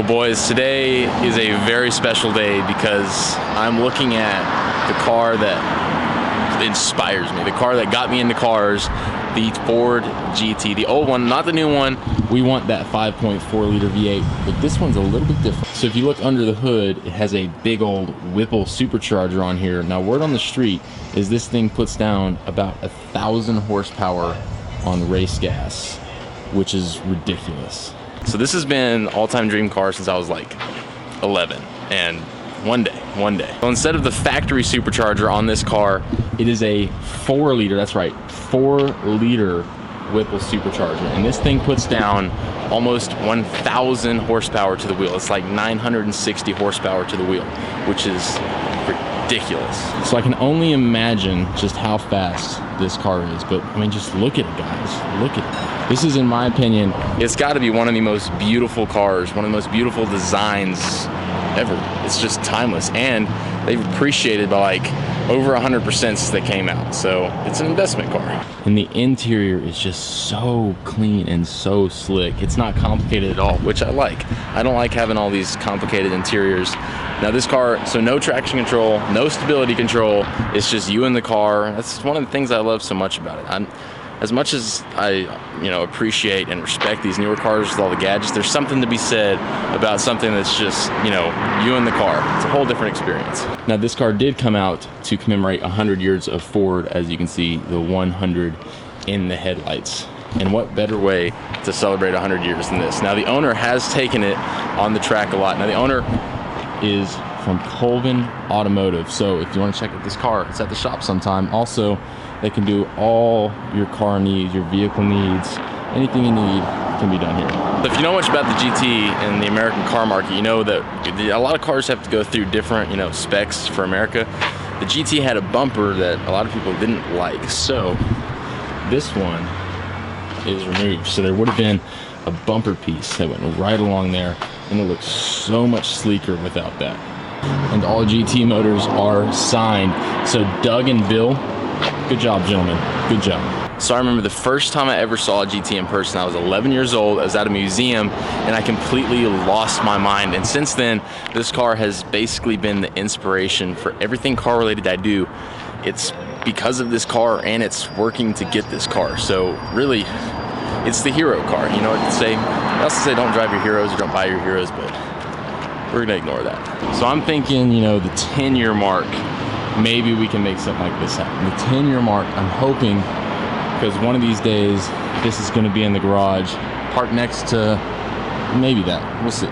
Well, boys, today is a very special day because I'm looking at the car that inspires me, the car that got me into cars, the Ford GT, the old one, not the new one. We want that 5.4 liter V8, but this one's a little bit different. So if you look under the hood, it has a big old Whipple supercharger on here. Now, word on the street is this thing puts down about 1,000 horsepower on race gas, which is ridiculous. So this has been all-time dream car since I was like 11, and one day. So instead of the factory supercharger on this car, it is a 4 liter, that's right, 4 liter Whipple supercharger. And this thing puts down almost 1,000 horsepower to the wheel. It's like 960 horsepower to the wheel, which is ridiculous. So I can only imagine just how fast this car is, but I mean, just look at it, guys, look at it. This is, in my opinion, it's got to be one of the most beautiful cars, one of the most beautiful designs ever. It's just timeless, and they've appreciated by like over 100% since they came out, so it's an investment car. And the interior is just so clean and so slick. It's not complicated at all, which I like. I don't like having all these complicated interiors. Now this car, so no traction control, no stability control, it's just you in the car. That's one of the things I love so much about it. As much as I, appreciate and respect these newer cars with all the gadgets, there's something to be said about something that's just, you in the car. It's a whole different experience. Now, this car did come out to commemorate 100 years of Ford, as you can see, the 100 in the headlights. And what better way to celebrate 100 years than this? Now, the owner has taken it on the track a lot. Now, the owner is from Colvin Automotive. So if you want to check out this car, it's at the shop sometime. Also, they can do all your car needs, your vehicle needs, anything you need can be done here. If you know much about the GT and the American car market, you know that a lot of cars have to go through different, specs for America. The GT had a bumper that a lot of people didn't like, so this one is removed. So there would have been a bumper piece that went right along there, and it looks so much sleeker without that. And all GT motors are signed. So Doug and Bill, good job, gentlemen. Good job. So I remember the first time I ever saw a GT in person, I was 11 years old. I was at a museum, and I completely lost my mind. And since then, this car has basically been the inspiration for everything car-related I do. It's because of this car, and it's working to get this car. So really, it's the hero car. You know what I say? I also say don't drive your heroes or don't buy your heroes, but we're gonna ignore that. So I'm thinking, the 10-year mark, maybe we can make something like this happen. The 10-year mark, I'm hoping, because one of these days, this is gonna be in the garage, parked next to maybe that, we'll see.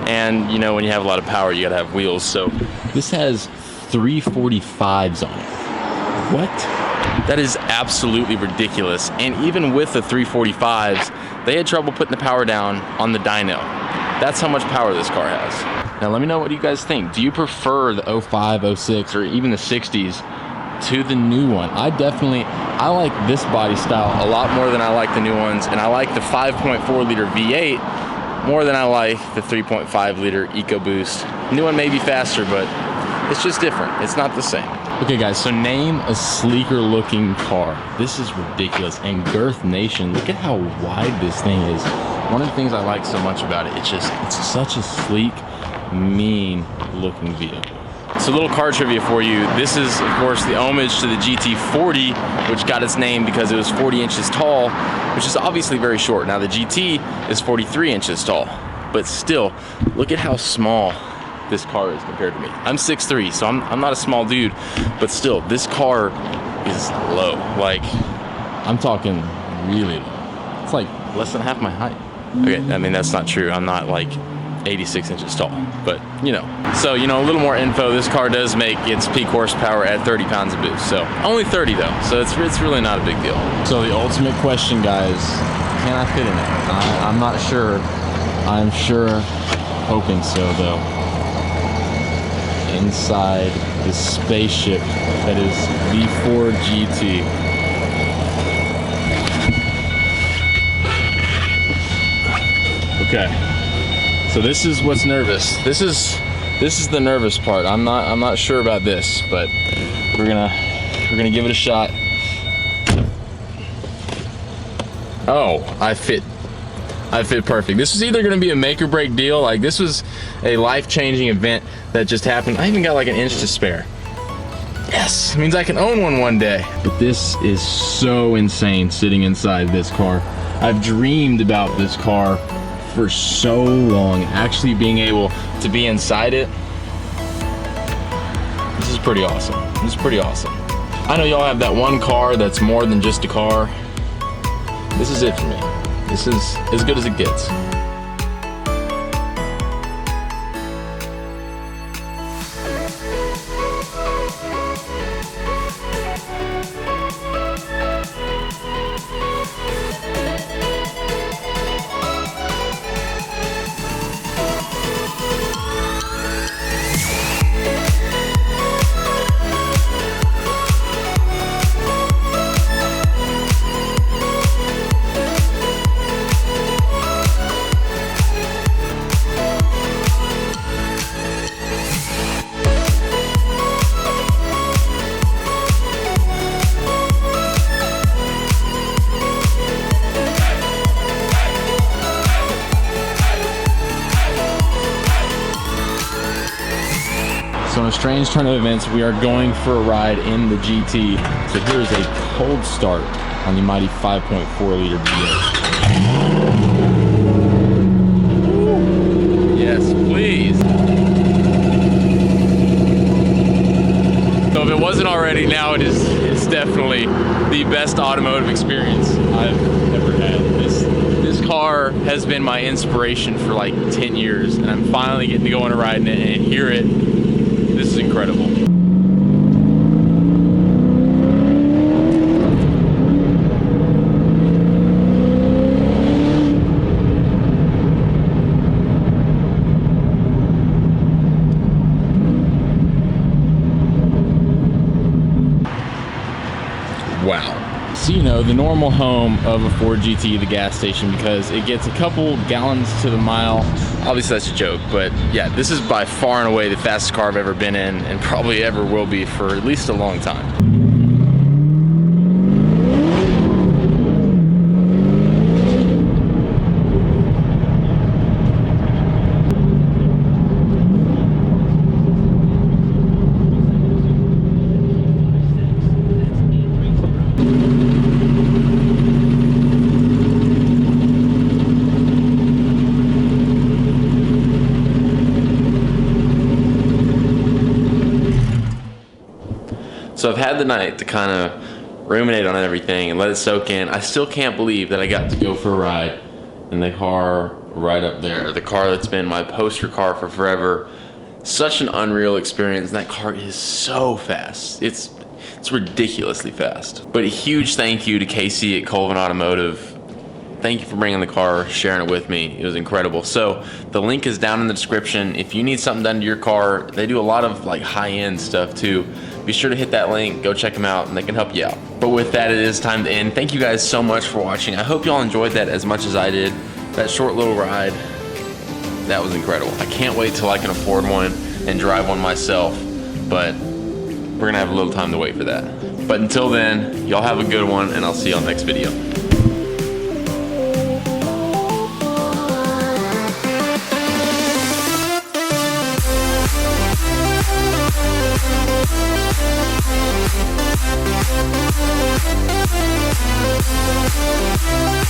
And when you have a lot of power, you gotta have wheels. So this has 345s on it. What? That is absolutely ridiculous. And even with the 345s, they had trouble putting the power down on the dyno. That's how much power this car has. Now let me know what you guys think. Do you prefer the 05, 06, or even the 60s to the new one? I like this body style a lot more than I like the new ones, and I like the 5.4 liter V8 more than I like the 3.5 liter EcoBoost. New one may be faster, but it's just different. It's not the same. Okay guys, so name a sleeker looking car. This is ridiculous. And Girth Nation, look at how wide this thing is. One of the things I like so much about it, it's such a sleek, mean looking vehicle. So a little car trivia for you. This is, of course, the homage to the GT40, which got its name because it was 40 inches tall, which is obviously very short. Now the GT is 43 inches tall, but still, look at how small this car is compared to me. I'm 6'3", so I'm not a small dude, but still, this car is low. Like, I'm talking really low. It's like less than half my height. Okay, I mean, that's not true. I'm not like 86 inches tall, but So, a little more info. This car does make its peak horsepower at 30 pounds of boost. So, only 30 though. So, it's really not a big deal. So, the ultimate question, guys, can I fit in it? I'm not sure. I'm sure, hoping so though. Inside the spaceship that is the Ford GT. Okay, so this is what's nervous. This is the nervous part. I'm not sure about this, but we're gonna give it a shot. Oh, I fit I fit perfect. This was either gonna be a make or break deal. Like, this was a life-changing event that just happened. I even got like an inch to spare. Yes, means I can own one day. But this is so insane sitting inside this car. I've dreamed about this car for so long. Actually being able to be inside it, this is pretty awesome. This is pretty awesome. I know y'all have that one car that's more than just a car. This is it for me. This is as good as it gets. So in a strange turn of events, we are going for a ride in the GT. So here's a cold start on the mighty 5.4 liter V8. Yes, please. So if it wasn't already, now it is. It's definitely the best automotive experience I've ever had. This car has been my inspiration for like 10 years, and I'm finally getting to go on a ride in it and hear it. This is incredible. Wow. So, you know, the normal home of a Ford GT, the gas station, because it gets a couple gallons to the mile. Obviously that's a joke, but yeah, this is by far and away the fastest car I've ever been in, and probably ever will be for at least a long time. So I've had the night to kind of ruminate on everything and let it soak in. I still can't believe that I got to go for a ride in the car right up there. The car that's been my poster car for forever. Such an unreal experience, and that car is so fast. It's ridiculously fast. But a huge thank you to Casey at Colvin Automotive. Thank you for bringing the car, sharing it with me. It was incredible. So the link is down in the description. If you need something done to your car, they do a lot of like high-end stuff too. Be sure to hit that link, go check them out, and they can help you out. But with that, it is time to end. Thank you guys so much for watching. I hope y'all enjoyed that as much as I did. That short little ride, that was incredible. I can't wait till I can afford one and drive one myself, but we're gonna have a little time to wait for that. But until then, y'all have a good one, and I'll see y'all next video.